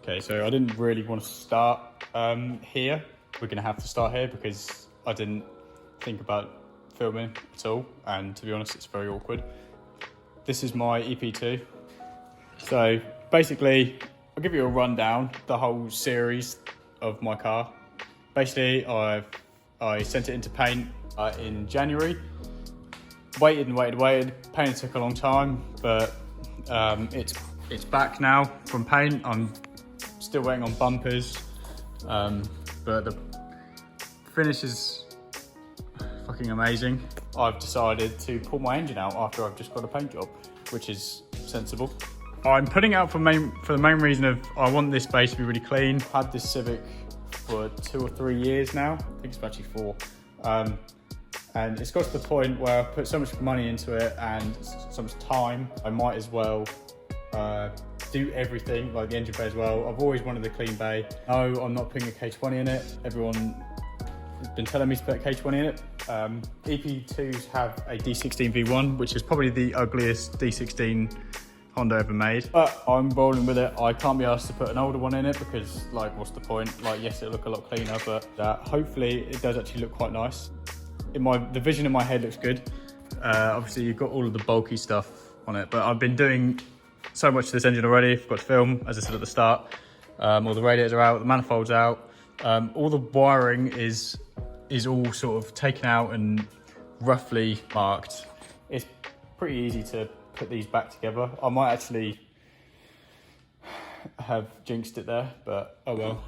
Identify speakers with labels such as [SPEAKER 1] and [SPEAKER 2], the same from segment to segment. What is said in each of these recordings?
[SPEAKER 1] Okay, so I didn't really want to start here. We're gonna have to start here because I didn't think about filming at all, and to be honest, it's very awkward. This is my EP2. So basically, I'll give you a rundown, the whole series of my car. Basically, I sent it into paint in January. Waited. Paint took a long time, but it's back now from paint. I'm still waiting on bumpers, but the finish is fucking amazing. I've decided to pull my engine out after I've just got a paint job, which is sensible. I'm putting it out for the main reason of I want this base to be really clean. I've had this Civic for 2 or 3 years now. I think it's actually 4. And it's got to the point where I've put so much money into it and so much time, I might as well do everything, like the engine bay as well. I've always wanted a clean bay. No, I'm not putting a K20 in it. Everyone has been telling me to put a K20 in it. EP2s have a D16 V1, which is probably the ugliest D16 Honda ever made. But I'm rolling with it. I can't be asked to put an older one in it because, like, what's the point? Like, yes, it'll look a lot cleaner, but hopefully it does actually look quite nice. The vision in my head looks good. Obviously, you've got all of the bulky stuff on it, but I've been doing so much to this engine already. I've got to film, as I said at the start. All the radiators are out, the manifold's out. All the wiring is all sort of taken out and roughly marked. It's pretty easy to put these back together. I might actually have jinxed it there, but oh well.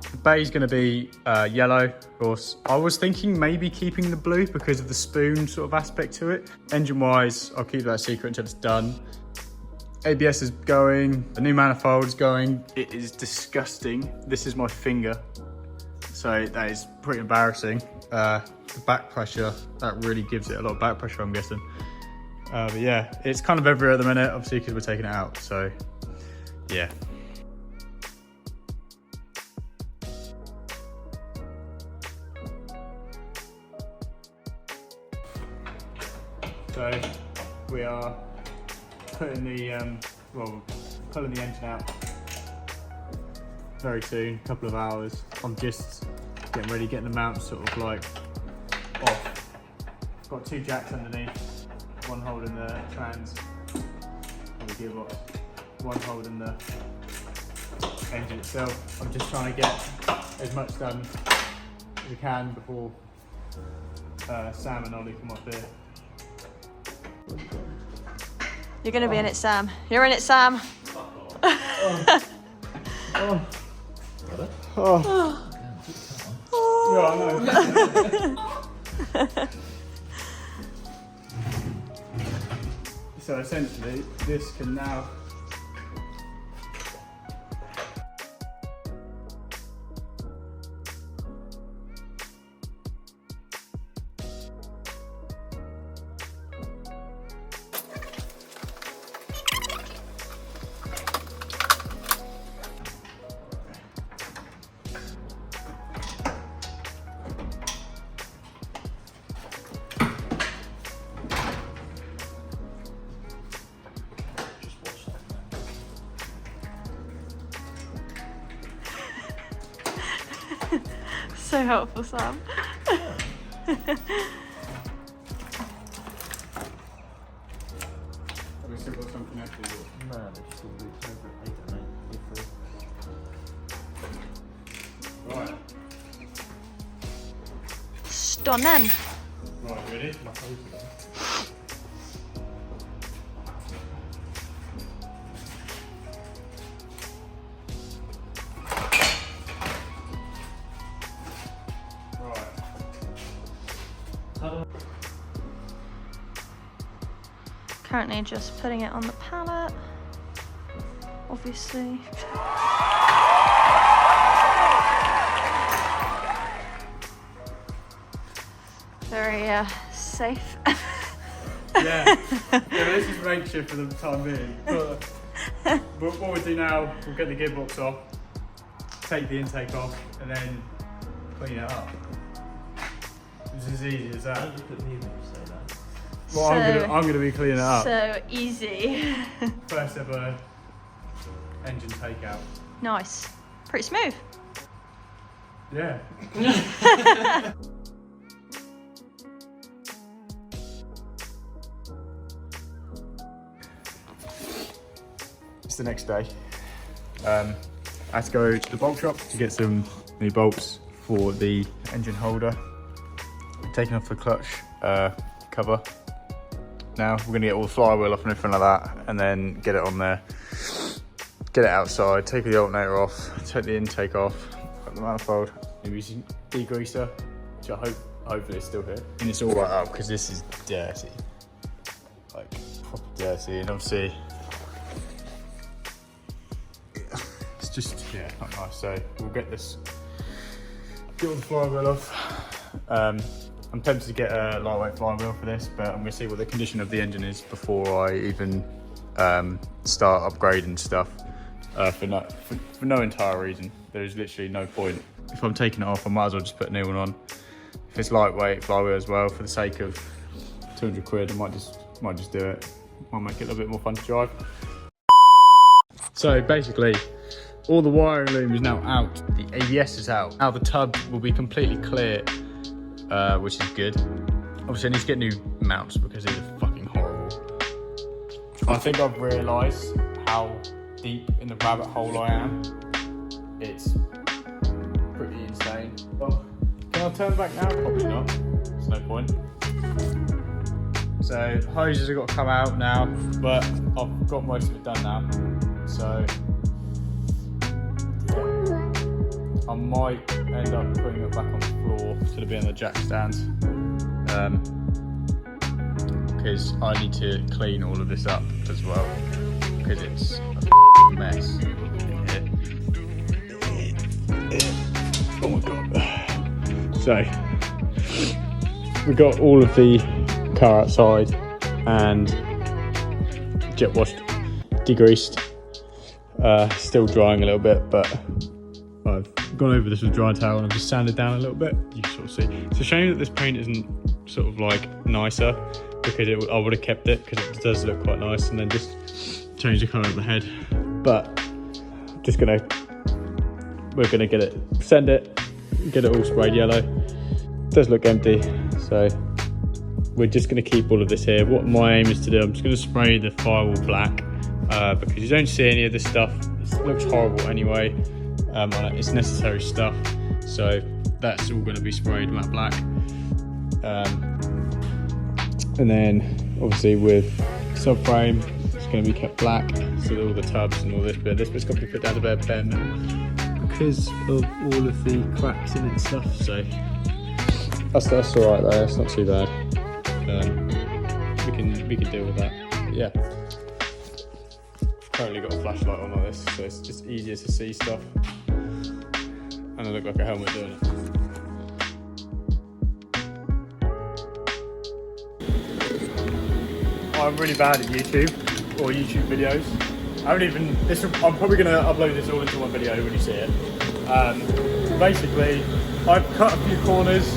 [SPEAKER 1] The bay's going to be yellow, of course. I was thinking maybe keeping the blue because of the spoon sort of aspect to it. Engine-wise, I'll keep that a secret until it's done. ABS is going, the new manifold is going. It is disgusting. This is my finger, so that is pretty embarrassing. The back pressure, that really gives it a lot of back pressure, I'm guessing. But yeah, it's kind of everywhere at the minute, obviously, because we're taking it out, so yeah. So we are putting pulling the engine out very soon, a couple of hours. I'm just getting ready, getting the mount sort of like off. Got 2 jacks underneath, one holding the trans and the gearbox, one holding the engine itself. I'm just trying to get as much done as we can before Sam and Ollie come up here.
[SPEAKER 2] You're going to be in it, Sam. You're in it, Sam.
[SPEAKER 1] Yeah, I know. So essentially, this can now
[SPEAKER 2] So helpful, Sam.
[SPEAKER 1] Have we still got something else to do?
[SPEAKER 3] No, they're just all looped over it later, mate.
[SPEAKER 1] Right.
[SPEAKER 2] Stunning.
[SPEAKER 1] Right, ready?
[SPEAKER 2] Currently just putting it on the pallet, obviously. Very safe.
[SPEAKER 1] Yeah, this is makeshift for the time being. But what we'll do now, we'll get the gearbox off, take the intake off, and then clean it up. It's as easy as that. Well, I'm gonna be cleaning it up.
[SPEAKER 2] So easy.
[SPEAKER 1] First ever engine takeout.
[SPEAKER 2] Nice. Pretty smooth.
[SPEAKER 1] Yeah. It's the next day. I had to go to the bolt shop to get some new bolts for the engine holder. Taking off the clutch cover. Now we're gonna get all the flywheel off and everything like that, and then get it on there. Get it outside, take the alternator off, take the intake off, put the manifold. I'm using degreaser, which hopefully is still here. And it's all right up because this is dirty. Like proper dirty, and obviously it's just, yeah, not nice. So we'll get all the flywheel off. I'm tempted to get a lightweight flywheel for this, but I'm gonna see what the condition of the engine is before I even start upgrading stuff. For no entire reason. There's literally no point. If I'm taking it off, I might as well just put a new one on. If it's lightweight flywheel as well, for the sake of 200 quid, I might just do it. Might make it a little bit more fun to drive. So basically, all the wiring loom is now out. The ABS is out. Now the tub will be completely clear, which is good. Obviously I need to get new mounts because these are fucking horrible. I think I've realised how deep in the rabbit hole I am. It's pretty insane. Well, can I turn back now? Probably not. There's no point. So hoses have got to come out now, but I've got most of it done now. So yeah, I might end up putting it back on the floor to be on the jack stands, because I need to clean all of this up as well, because it's a mess in here. Oh my god. So we got all of the car outside and jet washed, degreased, still drying a little bit, but I've gone over this with a dry towel and I've just sanded down a little bit. You can sort of see. It's a shame that this paint isn't sort of like nicer, because I would have kept it because it does look quite nice, and then just change the colour of the head. But we're gonna get it, send it, get it all sprayed yellow. It does look empty, so we're just gonna keep all of this here. What my aim is to do, I'm just gonna spray the firewall black, because you don't see any of this stuff. It looks horrible anyway. It's necessary stuff, so that's all gonna be sprayed matte black. And then obviously with subframe, it's going to be kept black, so all the tubs and all this bit's got to be put down to bare metal because of all of the cracks in it and stuff. So that's all right though. That's not too bad. We can deal with that. But yeah, currently got a flashlight on like this, so it's just easier to see stuff, and I look like a helmet doing it. I'm really bad at YouTube or YouTube videos. I'm probably gonna upload this all into one video when you see it. Basically, I've cut a few corners,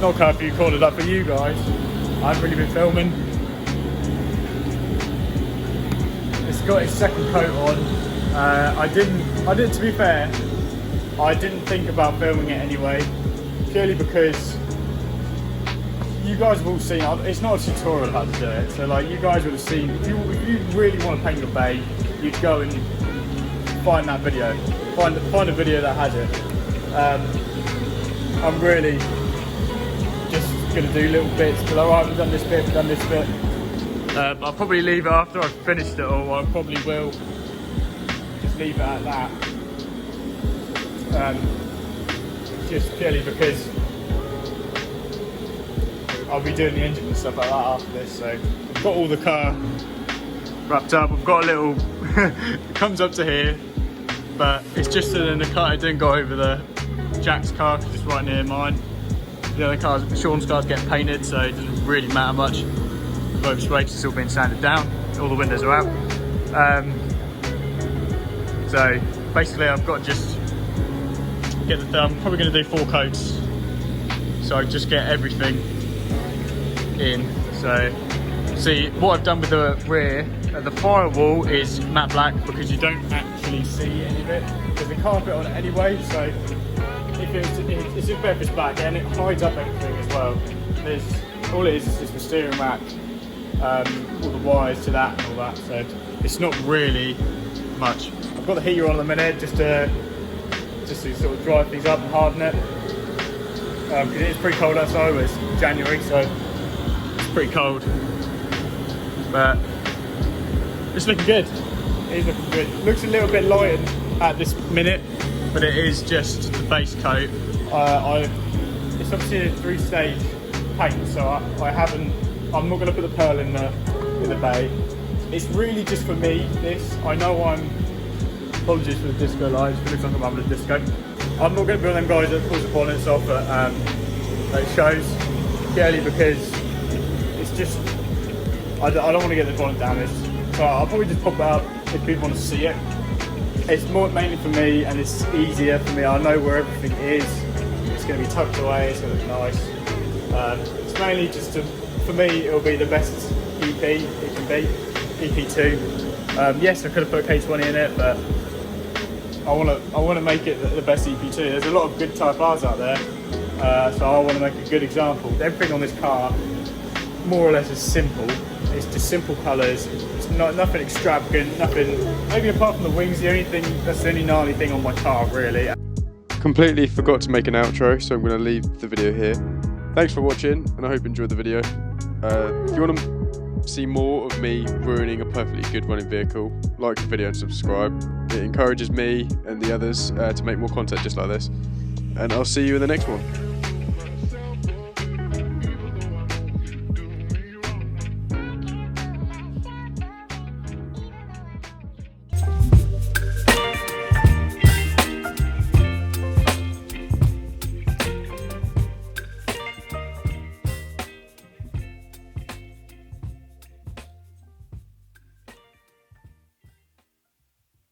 [SPEAKER 1] like for you guys. I haven't really been filming. It's got its second coat on. I didn't, to be fair, I didn't think about filming it anyway, purely because you guys have all seen, it's not a tutorial how to do it, so like you guys would have seen, if you really want to paint your bay, you'd go and find that video, find a video that has it. I'm really just going to do little bits, but alright, we've done this bit, we've done this bit. I'll probably leave it after I've finished it all. I probably will just leave it at that. Just purely because I'll be doing the engine and stuff like that after this. So I've got all the car wrapped up. I've got a little, it comes up to here, but it's just that in the car, it didn't go over the Jack's car because it's right near mine. The other cars, Sean's car's getting painted, so it doesn't really matter much. Both straights are still being sanded down. All the windows are out. So basically I've got to just get I'm probably going to do 4 coats. So I just get everything in. So See, what I've done with the rear, the firewall is matte black because you don't actually see any of it. There's a carpet on it anyway, so it's just better if it's black, and it hides up everything as well. All it is just the steering rack, all the wires to that and all that, so it's not really much. I've got the heater on at the minute just to sort of dry things up and harden it, because it is pretty cold outside. It's January, so it's pretty cold, but it's looking good. It is looking good. It looks a little bit light at this minute, but it is just the base coat. It's obviously a 3-stage paint, so I'm not going to put the pearl in the bay. It's really just for me. I know apologies for the disco lights, it looks like I'm having a disco. I'm not going to be one of them guys that pulls the bonnets off at shows, purely because it's just, I don't want to get the bonnet damaged. So I'll probably just pop it up if people want to see it. It's mainly for me, and it's easier for me. I know where everything is. It's going to be tucked away, it's going to look nice. It's mainly just for me, it'll be the best EP it can be, EP2. Yes, I could have put a K20 in it, but I want to make it the best EP2. There's a lot of good Type Rs out there, so I want to make a good example. Everything on this car, more or less, is simple. It's just simple colours. It's nothing extravagant. Nothing. Maybe apart from the wings, that's the only gnarly thing on my car, really.
[SPEAKER 4] Completely forgot to make an outro, so I'm going to leave the video here. Thanks for watching, and I hope you enjoyed the video. If you want to see more of me ruining a perfectly good running vehicle, like the video and subscribe. It encourages me and the others to make more content just like this. And I'll see you in the next one.